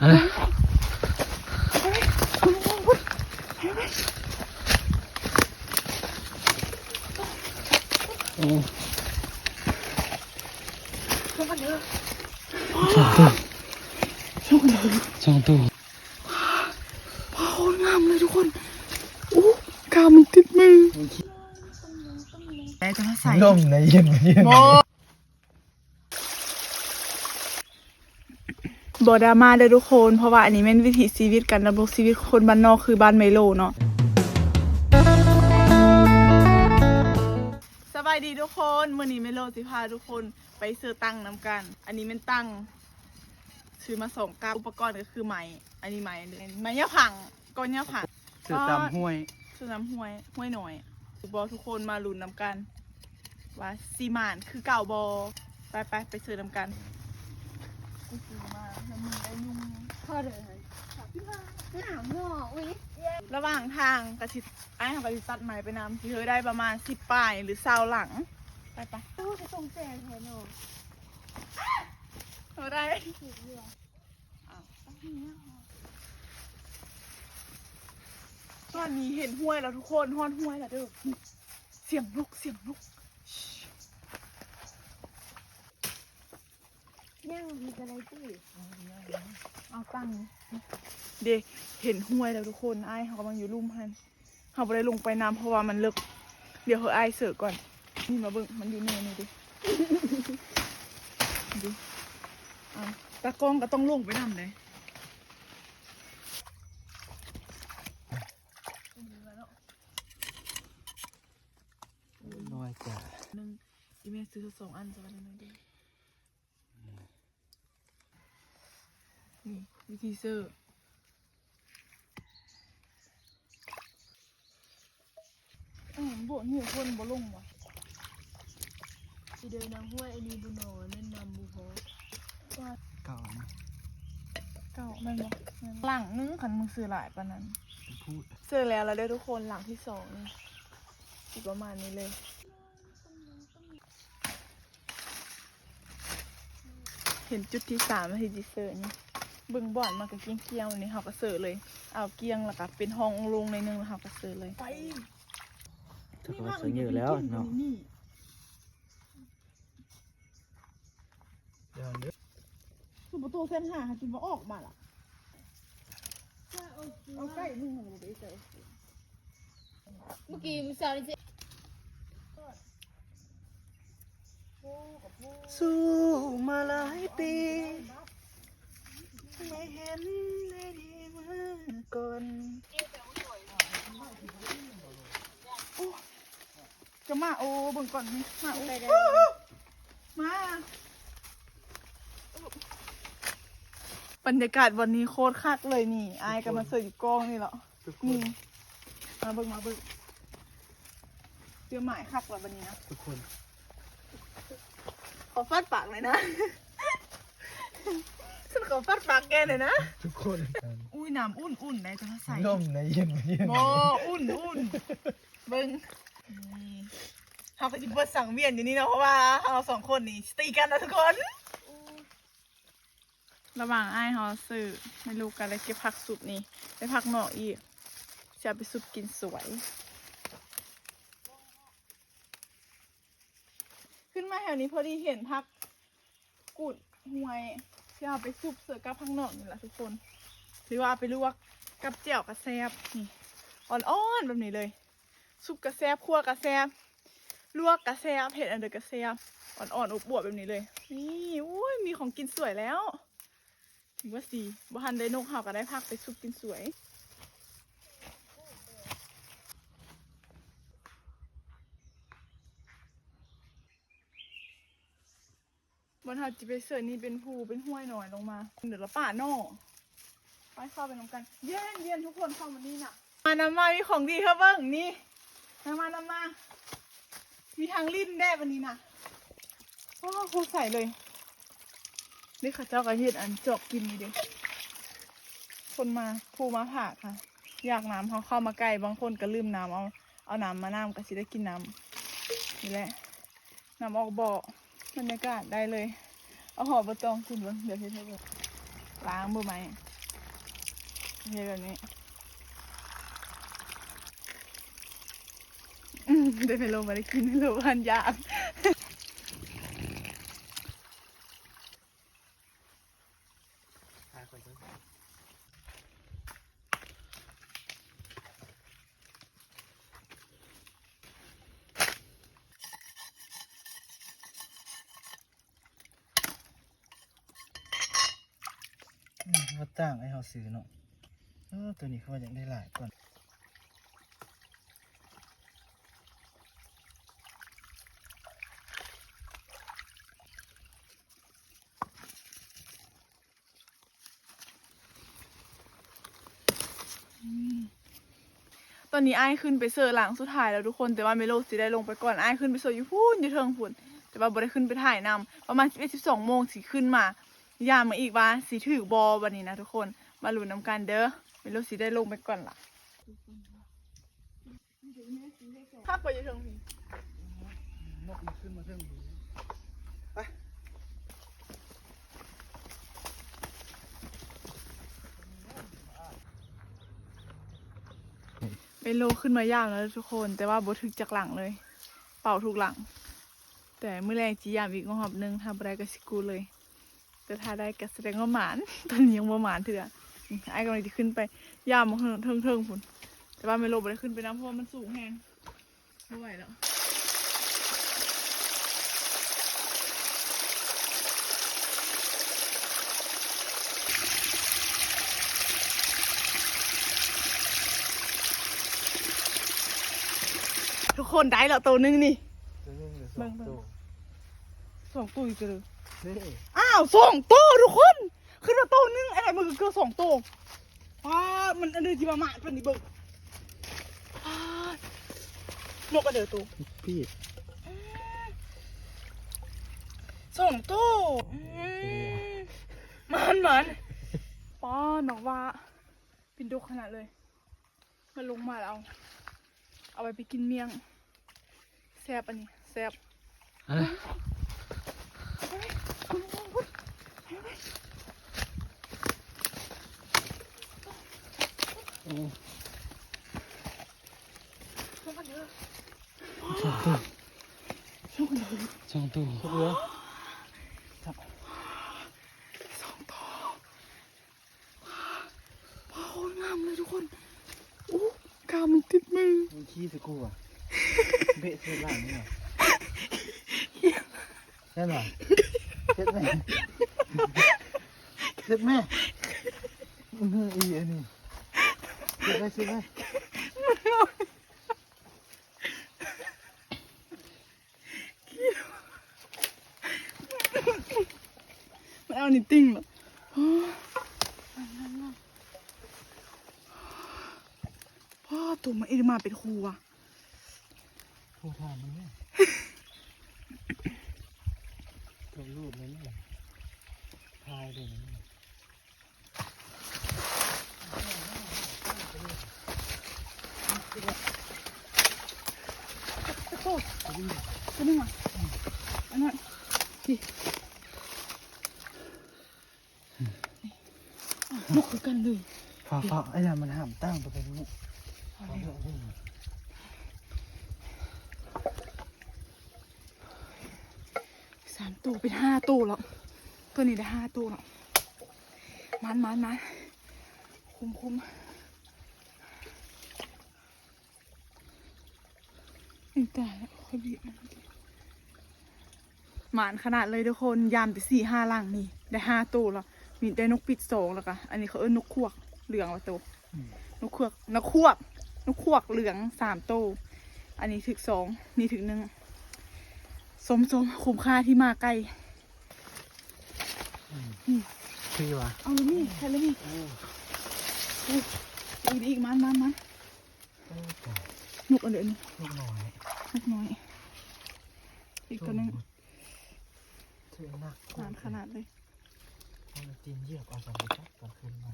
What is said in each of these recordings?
โอ้ช่องตู้ว้าวงามเลยทุกคนโอ้กาวมันติดมือแต่จะมาใส่นมในเย็นบอดราม่าเลยทุกคนเพราะว่าอันนี้เป็นวิถีชีวิตกันดำรงชีวิตคนบ้านนอกคือบ้านไมโลเนาะสบายดีทุกคนมื้อนี้ไมโลสิพาทุกคนไปซื้อตั้งน้ำกันอันนี้เป็นตั้งซื้อมาส่งกับอุปกรณ์ก็คือไม้อันนี้ไม้ไม้ยะผังก้อนยะผัง เสือตำห้วยซื้อน้ำห้วยหน่อยบอทุกคนมาลุ้นน้ำกันว่าซีมานคือเก่าบอไปซื้อน้ำกันกูซื้อมาน้ำมือไอ้นุ่งพอเลยหนาวหนออุ้ยระหว่างทางกระติดไอ้ของกระติดตัดไม้ไปนำที่เธอได้ประมาณ10 ป้ายหรือ20หลังไปโอ้จะส่งแจกแทนหนูเราได้ตอนนี้เห็นห้วยแล้วทุกคนห้อนห้วยแล้วเด้อเสียงนกย่างมีอะไรตู้เอาตั้งเด็กเห็นห้วยแล้วทุกคนไอ้เขากำลังอยู่ลุ่มพันเขาไปลงไปน้ำเพราะว่ามันลึกเดี๋ยวเขาไอ้เสือก่อนนี่มาเบิ่งมันอยู่เนินนี่ดิตากล้องก็ต้องลงไปน้ำเลยน้อยจ้ะนึงอีเมลซื้อ2 อันจะมาได้ไหมดินี่วิธีซื้อบ่หิวคนบ่ลงวะที่เดินน้ำห้วยไอ้นี่บุญโนั่นนำบุพเก่านะ เก่าแม่นบ่หลังนึงขันมึงซื้อหลายปานนั้น พูดซื้อแล้วได้ทุกคนหลังที่2นี่อีกประมาณนี้เลยเห็นจุดที่3ที่จิเซอร์นี่บึงบ่อนมากับเกี้ยงนี่เขาก็เสิร์ฟเลยเอาเกี้ยงแล้วก็เป็นห้องลงในนึงแล้วเขาก็เสิร์ฟเลยไปถ้าเขาเสือเยอะแล้วเนาะคือประตูเส้นหาจิมาออกมาล่ะเอาใกล้มึงหนูไปเจอเมื่อกี้มิสซาริเจสู้มาหลายปีไม่เห็นได้ดีเมื่อก่อนจะมาโอ้เบิ่งก่อนมาโอ้มาบรรยากาศวันนี้โคตรคักเลยนี่อายกันมาเสิร์ฟอยู่กองนี่เหรอนี่มาเบิ่งเจอหมายคักว่าวันนี้นะทุกคน ขอฟาดปากเลยนะฉันขอฟาดปากแกหน่อยนะทุกคน อุ้ยน้ำอุ่นๆไหนจะมาใส่นมในเย็นโอ้อุ่นเบิ่งนี่เขาก็จะเปิดสั่งเวียนอยู่นี่นะเพราะว่าเรา2 คนนี่ตีกันนะทุกคนระหว่างไอ้เขาซื้อไม่รู้กันเลยเก็บผักสุกนี่ไปผักหน่ออีกจะไปสุกกินสวยขึ้นมาแถวนี้พอดีเห็นผักกุดห่วยที่เอาไปซุปเสิร์ฟกับผักหน่อนี่แหละทุกคนหรือว่าไปลวกกับเจียวกระแซบนี่อ่อนๆแบบนี้เลยซุปกระแซบคั่วกระแซบลวกกระแซบเผ็ดอันเดอร์กระแซบอ่อนๆอบบวบแบบนี้เลยนี่อุ้ยมีของกินสวยแล้วถือว่าสีบ้านได้นกเห่าก็ได้พักไปซุปกินสวยบนหาจิไปเสิร์นี่เป็นภูเป็นห้วยหน่อยลงมาเดี๋ยวเราป่าโน่ไปเข้าไปน้ำกันเย็นทุกคนเข้ามานี่น่ะมานำมามีของดีครับเบิ้งนี่นำมามีทางลิ้นแด้วันนี้น่ะโอ้โหใส่เลยนี่ข้าเจ้ากระเทียมอันจอกกินนี่เด็คนมาภูมาผ่าค่ะอยากน้ำเขาเข้ามาใกล้บางคนก็ลืมน้ำเอาน้ำมาน้ำก็สิได้กินน้ำนี่แหละน้ำออกบ่อบรรยากาศได้เลยเอาห่อใบตองคุณวะเดี๋ยวเฮ็ดให้ดู ล้างมือไหมเฮ็ดแบบนี้ได้ไปลงมาได้กินไม่รู้พันยากเขาจ้างให้เขาซื้อเนาะตัวนี้เขาอยากได้หลายก่อนตอนนี้ไอ้ขึ้นไปเสิร์ฟหลังสุดท้ายแล้วทุกคนแต่ว่าเมโลสิได้ลงไปก่อนไอ้ขึ้นไปเสิร์ฟอยู่พุ่นอยู่เทิงพุ่นแต่ว่าบ่ได้ขึ้นไปถ่ายนำประมาณ11-12 โมงสิขึ้นมาย่ามมาอีกว่าสิถือบอวันนี้นะทุกคนมาลุ้นนำกันเด้อเมโลสิได้ลงไปก่อนล่ะถ้าไปอยู่เทิงพี่ นกมันขึ้นมาเทิงหูไป เมโลขึ้นมายากแล้วทุกคนแต่ว่าบ่ถึกจากหลังเลย เป่าถูกหลัง แต่เมื่อแรงจียามอีกรอบนึงทำอะไรก็สิกูเลย แต่ถ้าได้ก็แสดงว่าหมาน ตอนนี้ยังบ่หมานเถื่อไอ้กำลังจะขึ้นไปย่ามมาเทิงพุ่นแต่ว่าเมโลบ่ได้ขึ้นไปน้ำเพราะว่ามันสูงแฮงไม่ไหวแล้วทุกคนได้แล้วตัวนึงนี่ เบิ่งตัว 2 ตัวอีกเลย นี่ อ้าว2 ตัวทุกคนขึ้นมาตัวนึงอะไรมันคือ2 ตัวมันอันนี้ที่มาหมาดเป็นนี่เบิ่งนกอันเดียวตัว พี่ 2 ตัวมันป้าหนอกว่าเป็นดกขนาดเลยมันลงมาแล้วเอาไปกินเมี่ยงแซ่บอันนี้แซ่บ อะไรสองตัวเรือจับ 2 ตัวว้าวงามเลยทุกคนอู้กาวมันติดมือ มันขี้สกูอ่ะเบะเทล่างนี่หรอใช่ไหมเจ็ดแม่เจ็ดแม่อีอันนี้เจ็ดไปเจ็ดไป มันเอานิติ้งเหรอพ่อตัวมันเอ็นมาเป็นครูอ่ะ ผู้ทานมันเนี่ยตัวรูปมันเนี่ยทายเลยนะ โตตัวนึงอ่ะอันนั้นดินกคือกันเลย ฟ้าไอ้เนี่ยมันห้ามตั้งตัวเป็นนี้ 3 ตัวเป็น5 ตัวแล้วตัวนี้ได้5 ตัวแล้วมันคุ้มนี่แต่ค่อยบีบมันหมานขนาดเลยทุกคนยามไป4-5 หลังนี่ได้5 ตัวแล้วมีได้นกปิด2แล้วก็อันนี้เขานกขวกเหลืองละตัวนกขวกเหลือง3 ตัวอันนี้ถึก2นี่ถึก1สมคุ้มค่าที่มาใกล้ คือวะ เอาเลยนี่ใช่เลยนี่ดูดีอีกมันนกอันเดียวนี่ ลูกหน่อย นกน้อยอีกตัวหนึง เธอหนัก หวานขนาดเลย มันตีนเยือกออกจากกระตอนคืนมา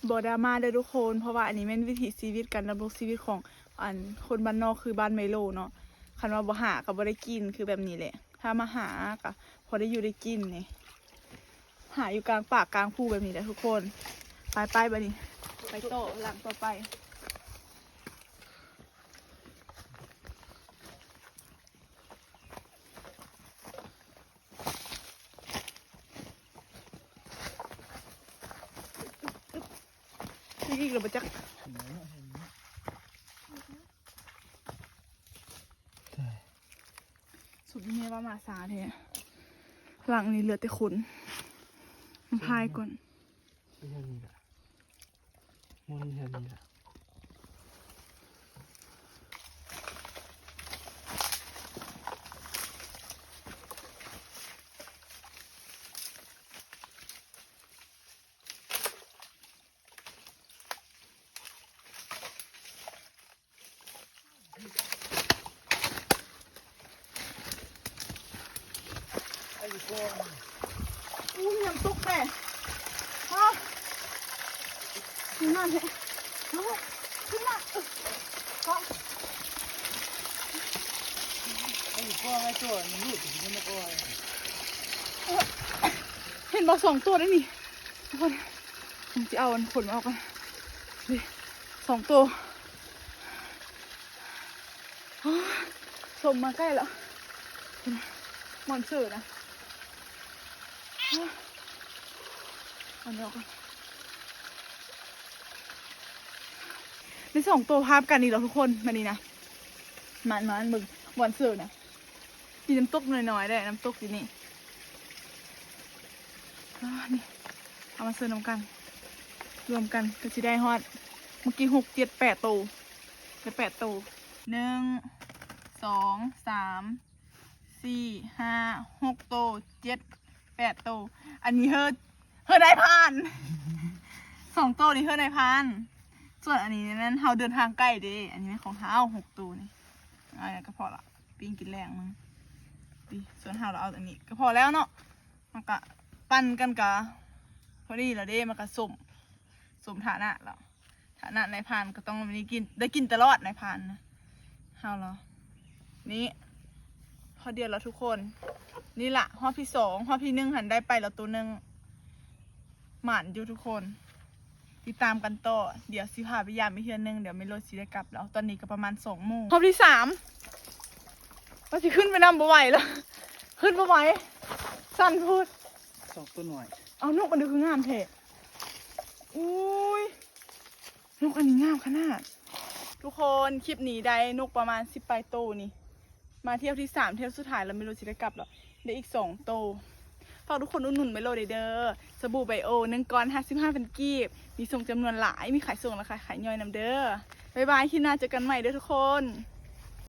บอดราม่าเด้อทุกคนเพราะว่าอันนี้เป็นวิถีชีวิตการดำรงชีวิตของคนบ้านนอกคือบ้านไมโลเนาะคันว่าบ่หาก็บ่ได้กินคือแบบนี้แหละถ้ามาหาก็พอได้อยู่ได้กินนี่ หาอยู่กลางป่ากลางภูแบบนี้แหละทุกคนไปไปนี่ไปโตะหลังต่อไปนี่เราไปจักสุดนี้ว่ามาซาเทหลังนี้เหลือแต่ขนมันพายก่อน เฮียนี่แหละมอนเฮียนี่แหละอู้ยน้ำตกแม่ฮะขึ้นมาเนี่ยขึ้นมาฮะ ไอ้ก้อนไอ้ตัวมันรูดถึงไม่ก้อน เห็นบอก2 ตัวได้นี่ทุกคนผมจะเอาผลมาออกกันดิ2 ตัวสมมาใกล้แล้วมอนเสือนะอันนี้ออกกันใน2 ตัวภาพกันนี่เหรอทุกคนมานี่นะมันมึงมอนเสือนะมีน้ำตกหน่อยๆได้น้ำตกที่นี่นี่เอามาเสิร์ฟน้ำกันรวมกันก็จะได้ฮอดเมื่อกี้6 7 8 ตัวได้8 ตัว1 2 3 4 5 6 ตัว7 8 ตัวอันนี้เฮ้ได้พัน2 ตัวนี่ได้พันส่วนอันนี้นั้นเราเดินทางใกล้เด้อันนี้ของเรา6 ตัวนี่อันนี้ก็พอละปิ้งกินแรงมึงส่วนเราเอาอันนี้ก็พอแล้วเนาะมันก็ปั้นกันกะพอดีแล้วเด้มันก็สมฐานะแล้วฐานะนายพรานก็ต้องมีกินได้กินตลอดนายพรานนะเอาเหรอนี่พอเดียวแล้วทุกคนนี่แหละห้อที่2ห้อที่1หันได้ไปแล้วตัว1หมันอยู่ทุกคนติดตามกันต่อเดี๋ยวสิพาไปยามไปเทื่อนึงเดี๋ยวไม่รถสิได้กลับแล้วตอนนี้ก็ประมาณ2 โมงห้อที่3เราสิขึ้นไปนำบ่ไหวแล้วขึ้นบ่ไหวสั่นพูด2 ตัวหน่อย เอานกมันดูคืองามเทะอุ้ยนกอันนี้งามขนาดทุกคนคลิปนี้ได้นกประมาณ10 ปลายโตนี่มาเที่ยวที่3เที่ยวสุดท้ายแล้วไม่รู้สิได้กลับหรอได้อีก2 โตฝากทุกคนอุดหนุนไบโลเด้อสบู่ไบโอ1 ก้อน55 เป็นกีบมีส่งจำนวนหลายมีขายส่งและขายย่อยนำเด้อบ๊ายบายที่หน้าเจอกันใหม่เด้อทุกคน